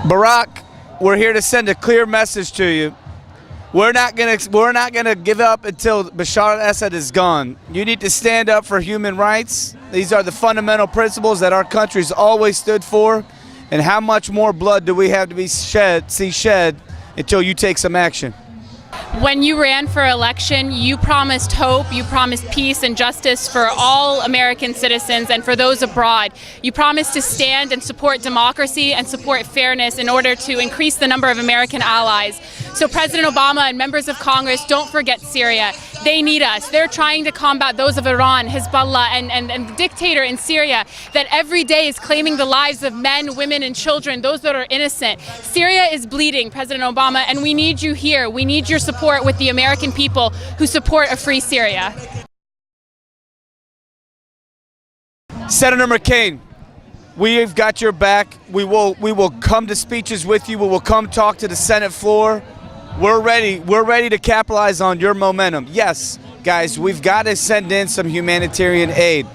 Barack, we're here to send a clear message to you. We're not gonna give up until Bashar al-Assad is gone. You need to stand up for human rights. These are the fundamental principles that our country's always stood for. And how much more blood do we have to see shed until you take some action? When you ran for election, you promised hope, you promised peace and justice for all American citizens and for those abroad. You promised to stand and support democracy and support fairness in order to increase the number of American allies. So President Obama and members of Congress, don't forget Syria. They need us. They're trying to combat those of Iran, Hezbollah, and the dictator in Syria that every day is claiming the lives of men, women, and children, those that are innocent. Syria is bleeding, President Obama, and we need you here. We need your support with the American people who support a free Syria. Senator McCain, we've got your back. We will come to speeches with you. We will come talk to the Senate floor. We're ready to capitalize on your momentum. Yes, guys, we've got to send in some humanitarian aid.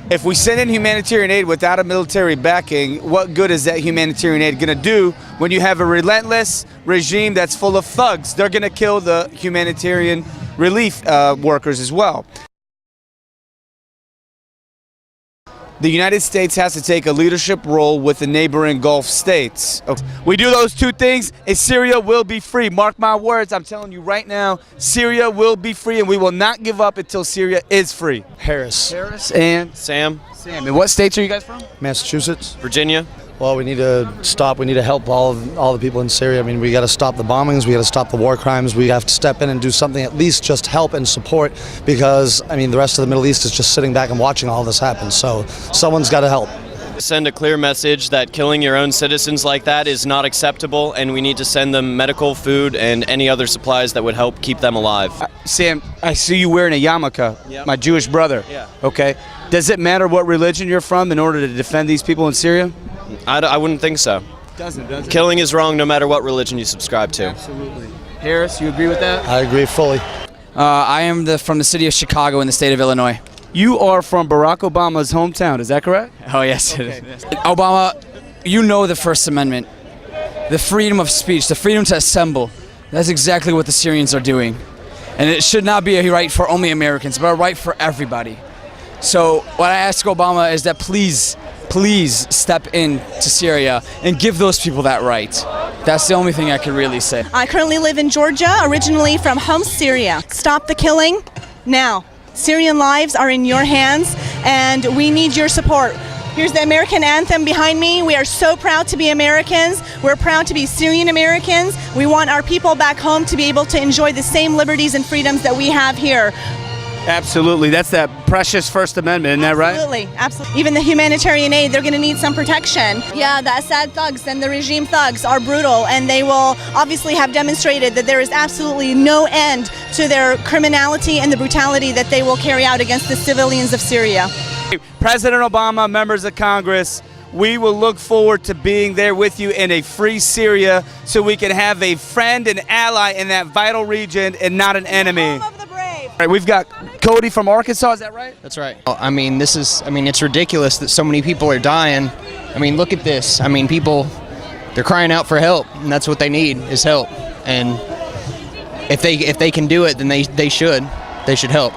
If we send in humanitarian aid without a military backing, what good is that humanitarian aid going to do when you have a relentless regime that's full of thugs? They're going to kill the humanitarian relief workers as well. The United States has to take a leadership role with the neighboring Gulf states. We do those two things and Syria will be free. Mark my words, I'm telling you right now, Syria will be free and we will not give up until Syria is free. Harris. Harris and Sam. And what states are you guys from? Massachusetts. Virginia. Well, we need to stop. We need to help all the people in Syria. I mean, we got to stop the bombings. We got to stop the war crimes. We have to step in and do something, at least just help and support, because, I mean, the rest of the Middle East is just sitting back and watching all this happen. So someone's got to help. Send a clear message that killing your own citizens like that is not acceptable, and we need to send them medical, food, and any other supplies that would help keep them alive. Sam, I see you wearing a yarmulke, Yep. my Jewish brother. Yeah. Okay. Does it matter what religion you're from in order to defend these people in Syria? I wouldn't think so. Does it? Killing is wrong no matter what religion you subscribe to. Absolutely. Harris, you agree with that? I agree fully. I am from the city of Chicago in the state of Illinois. You are from Barack Obama's hometown, is that correct? Oh, yes, it is. Obama, you know the First Amendment, the freedom of speech, the freedom to assemble. That's exactly what the Syrians are doing. And it should not be a right for only Americans, but a right for everybody. So what I ask Obama is that please step in to Syria and give those people that right. That's the only thing I can really say. I currently live in Georgia, originally from Homs, Syria. Stop the killing now. Syrian lives are in your hands, and we need your support. Here's the American anthem behind me. We are so proud to be Americans. We're proud to be Syrian Americans. We want our people back home to be able to enjoy the same liberties and freedoms that we have here. Absolutely. That's that precious First Amendment, isn't that right? Absolutely, absolutely. Even the humanitarian aid, they're going to need some protection. Yeah, the Assad thugs and the regime thugs are brutal, and they will obviously have demonstrated that there is absolutely no end to their criminality and the brutality that they will carry out against the civilians of Syria. President Obama, members of Congress, we will look forward to being there with you in a free Syria so we can have a friend and ally in that vital region and not an enemy. Home of the brave. All right, we've got Cody from Arkansas, is that right? That's right. I mean, it's ridiculous that so many people are dying. I mean, look at this. I mean, they're crying out for help, and that's what they need is help. And if they can do it, then they should help.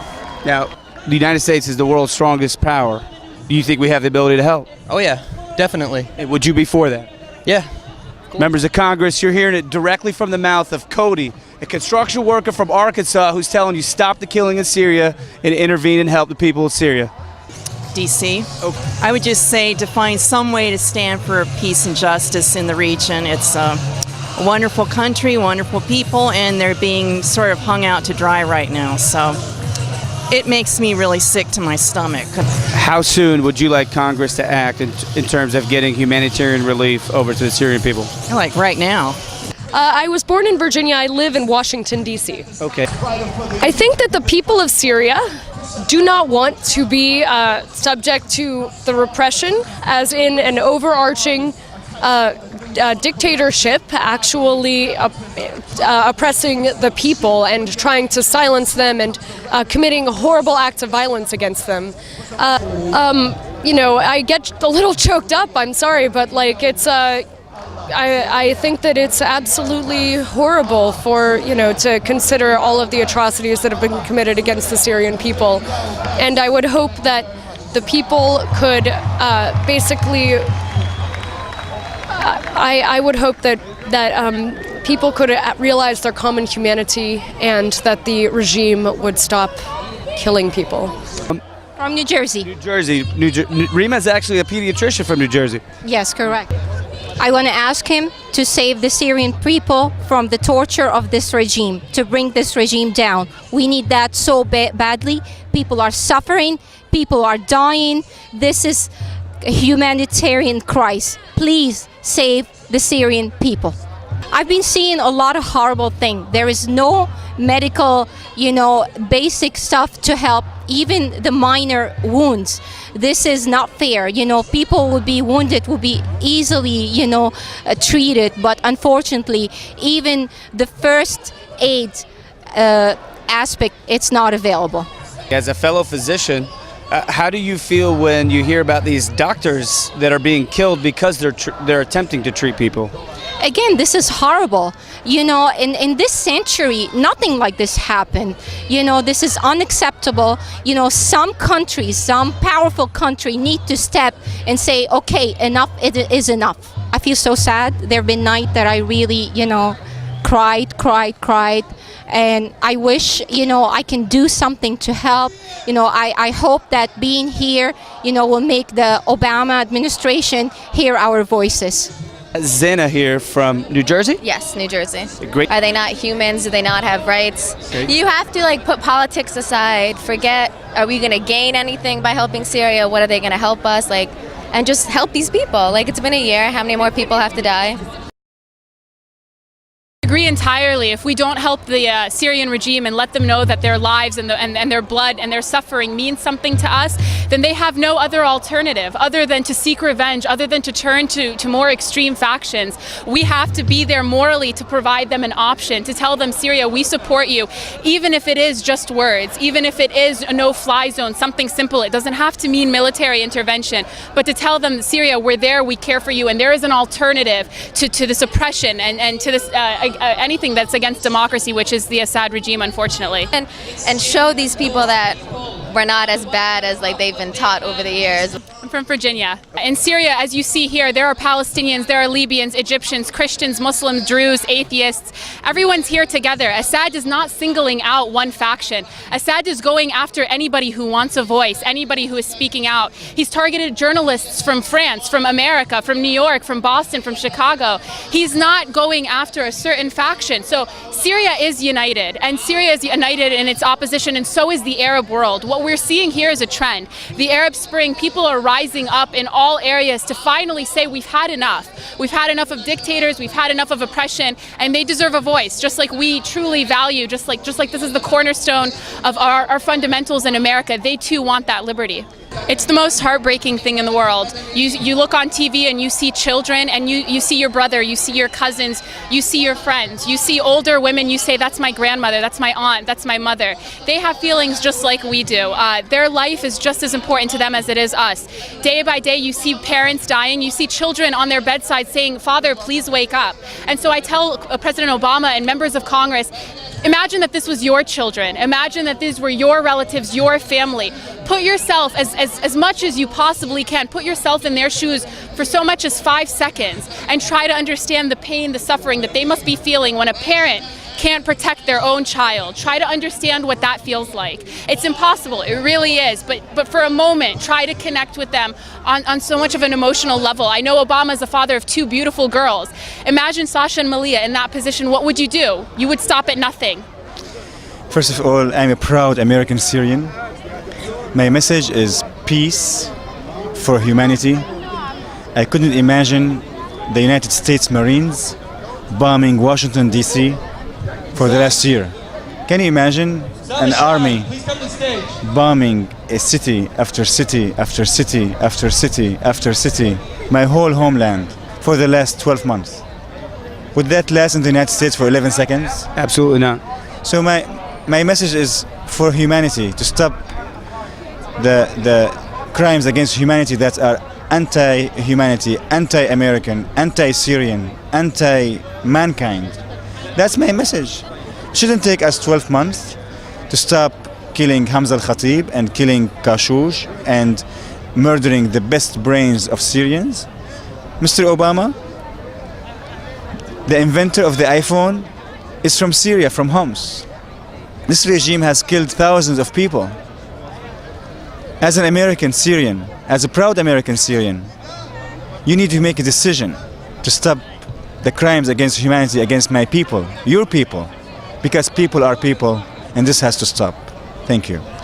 Now, the United States is the world's strongest power. Do you think we have the ability to help? Oh yeah, definitely. Would you be for that? Yeah. Cool. Members of Congress, you're hearing it directly from the mouth of Cody, a construction worker from Arkansas who's telling you stop the killing in Syria and intervene and help the people of Syria. DC. I would just say to find some way to stand for peace and justice in the region. It's a wonderful country, wonderful people, and they're being sort of hung out to dry right now. So it makes me really sick to my stomach. How soon would you like Congress to act in terms of getting humanitarian relief over to the Syrian people? Like right now. I was born in Virginia. I live in Washington, D.C. Okay. I think that the people of Syria do not want to be subject to the repression, as in an overarching dictatorship actually oppressing the people and trying to silence them and committing horrible acts of violence against them. You know, I get a little choked up, I'm sorry, but like it's I think that it's absolutely horrible for, to consider all of the atrocities that have been committed against the Syrian people. And I would hope that the people could I would hope that people could realize their common humanity and that the regime would stop killing people. From New Jersey. New Jersey. Rima's actually a pediatrician from New Jersey. Yes, correct. I want to ask him to save the Syrian people from the torture of this regime, to bring this regime down. We need that so badly. People are suffering, people are dying. This is a humanitarian crisis. Please save the Syrian people. I've been seeing a lot of horrible things. There is no medical, basic stuff to help even the minor wounds. This is not fair. People would be wounded, would be easily, treated, but unfortunately, even the first aid aspect, it's not available. As a fellow physician, how do you feel when you hear about these doctors that are being killed because they're attempting to treat people? Again, this is horrible. In this century, nothing like this happened. This is unacceptable. Some countries, some powerful country need to step and say, okay, enough, it is enough. I feel so sad. There have been nights that I really, cried. And I wish, I can do something to help. I hope that being here, will make the Obama administration hear our voices. Zena here from New Jersey? Yes, New Jersey. Great. Are they not humans? Do they not have rights? Okay. You have to put politics aside. Forget, are we going to gain anything by helping Syria? What are they going to help us? And just help these people. It's been a year. How many more people have to die? Agree entirely. If we don't help the Syrian regime and let them know that their lives and their blood and their suffering means something to us, then they have no other alternative other than to seek revenge, other than to turn to more extreme factions. We have to be there morally to provide them an option, to tell them, Syria, we support you, even if it is just words, even if it is a no-fly zone, something simple. It doesn't have to mean military intervention, but to tell them, Syria, we're there, we care for you, and there is an alternative to this oppression and to this anything that's against democracy, which is the Assad regime, unfortunately. And show these people that we're not as bad as they've been taught over the years. I'm from Virginia. In Syria, as you see here, there are Palestinians, there are Libyans, Egyptians, Christians, Muslims, Druze, atheists. Everyone's here together. Assad is not singling out one faction. Assad is going after anybody who wants a voice, anybody who is speaking out. He's targeted journalists from France, from America, from New York, from Boston, from Chicago. He's not going after a certain faction. So Syria is united, and Syria is united in its opposition, and so is the Arab world. What we're seeing here is a trend. The Arab Spring, people are rising up in all areas to finally say we've had enough. We've had enough of dictators, we've had enough of oppression, and they deserve a voice, just like we truly value, just like this is the cornerstone of our fundamentals in America. They too want that liberty. It's the most heartbreaking thing in the world. You look on TV and you see children, and you see your brother, you see your cousins, you see your friends, you see older women, you say, that's my grandmother, that's my aunt, that's my mother. They have feelings just like we do. Their life is just as important to them as it is us. Day by day you see parents dying, you see children on their bedside saying, Father, please wake up. And so I tell President Obama and members of Congress, imagine that this was your children. Imagine that these were your relatives, your family. Put yourself, as much as you possibly can, put yourself in their shoes for so much as 5 seconds and try to understand the pain, the suffering that they must be feeling when a parent can't protect their own child. Try to understand what that feels like. It's impossible, it really is, but for a moment, try to connect with them on so much of an emotional level. I know Obama is the father of 2 beautiful girls. Imagine Sasha and Malia in that position. What would you do? You would stop at nothing. First of all, I'm a proud American Syrian. My message is peace for humanity. I couldn't imagine the United States Marines bombing Washington, D.C. for the last year. Can you imagine an army bombing a city after city after city after city after city, my whole homeland, for the last 12 months? Would that last in the United States for 11 seconds? Absolutely not. So my message is for humanity, to stop the crimes against humanity that are anti-humanity, anti-American, anti-Syrian, anti-mankind. That's my message. Shouldn't take us 12 months to stop killing Hamza al-Khatib and killing Kashush and murdering the best brains of Syrians. Mr. Obama, the inventor of the iPhone, is from Syria, from Homs. This regime has killed thousands of people. As an American Syrian, as a proud American Syrian, you need to make a decision to stop the crimes against humanity, against my people, your people, because people are people, and this has to stop. Thank you.